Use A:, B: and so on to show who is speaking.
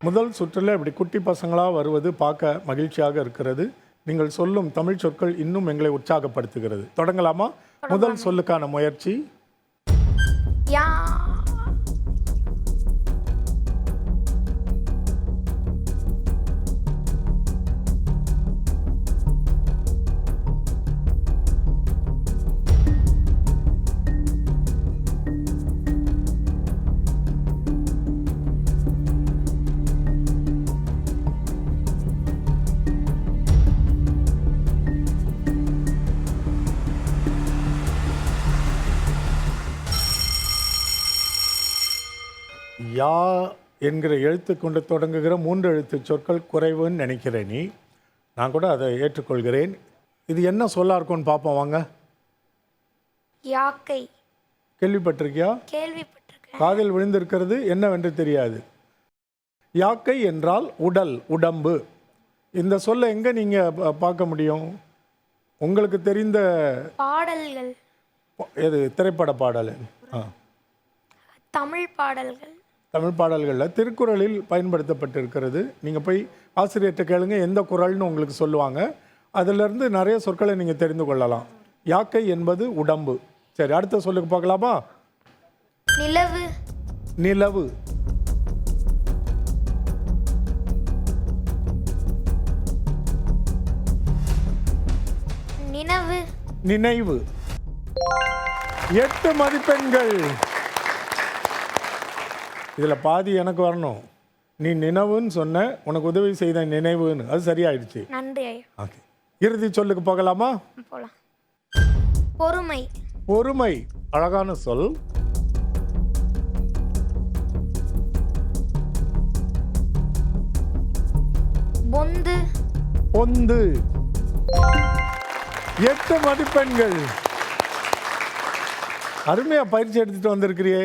A: முதல் சுற்றில் இப்படி குட்டி பசங்களாக வருவது பார்க்க மகிழ்ச்சியாக இருக்கிறது. நீங்கள் சொல்லும் தமிழ் சொற்கள் இன்னும் எங்களை உற்சாகப்படுத்துகிறது. தொடங்கலாமா? முதல் சொல்லுக்கான முயற்சி.
B: யா,
A: யா என்கிற எழுத்து கொண்டு தொடங்குகிற 3 எழுத்து சொற்கள் குறைவுன்னு நினைக்கிறேன் நீ. நான் கூட அதை ஏற்றுக்கொள்கிறேன். இது என்ன சொல்லா இருக்கும்னு பார்ப்போம் வாங்க.
B: யாக்கை.
A: கேள்விப்பட்டிருக்கியா?
B: கேள்விப்பட்டிருக்கேன்.
A: காதில் விழுந்திருக்கிறது, என்னவென்று தெரியாது. யாக்கை என்றால் உடல், உடம்பு. இந்த சொல்லை எங்கே நீங்கள் பார்க்க முடியும்? உங்களுக்கு தெரிந்த
B: பாடல்கள்.
A: எது? திரைப்பட பாடல்.
B: தமிழ் பாடல்கள்.
A: தமிழ் பாடல்களில் திருக்குறளில் பயன்படுத்தப்பட்டிருக்கிறது. நீங்கள் போய் ஆசிரியர்கிட்ட கேளுங்க, எந்த குறள்னு உங்களுக்கு சொல்லுவாங்க. அதிலிருந்து நிறைய சொற்களை நீங்கள் தெரிந்து கொள்ளலாம். யாக்கை என்பது உடம்பு. சரி, அடுத்த சொல்லுக்கு பார்க்கலாமா?
B: நிலவு.
A: நிலவு.
B: நினைவு.
A: நினைவு. 8 மதிப்பெண்கள். இதில் பாதி எனக்கு வரணும். நீ நினைவுன்னு சொன்ன, உனக்கு உதவி செய்த நினைவுன்னு, அது சரியாயிடுச்சு.
B: நன்றி ஐயா.
A: ஓகே, இறுதி சொல்லுக்கு போகலாமா?
B: போலாம். பொறுமை.
A: பொறுமை. அழகான சொல்.
B: பொந்து.
A: பொந்து. 8 மதிப்பெண்கள். அருமையா பயிற்சி எடுத்துட்டு வந்திருக்கிறியே.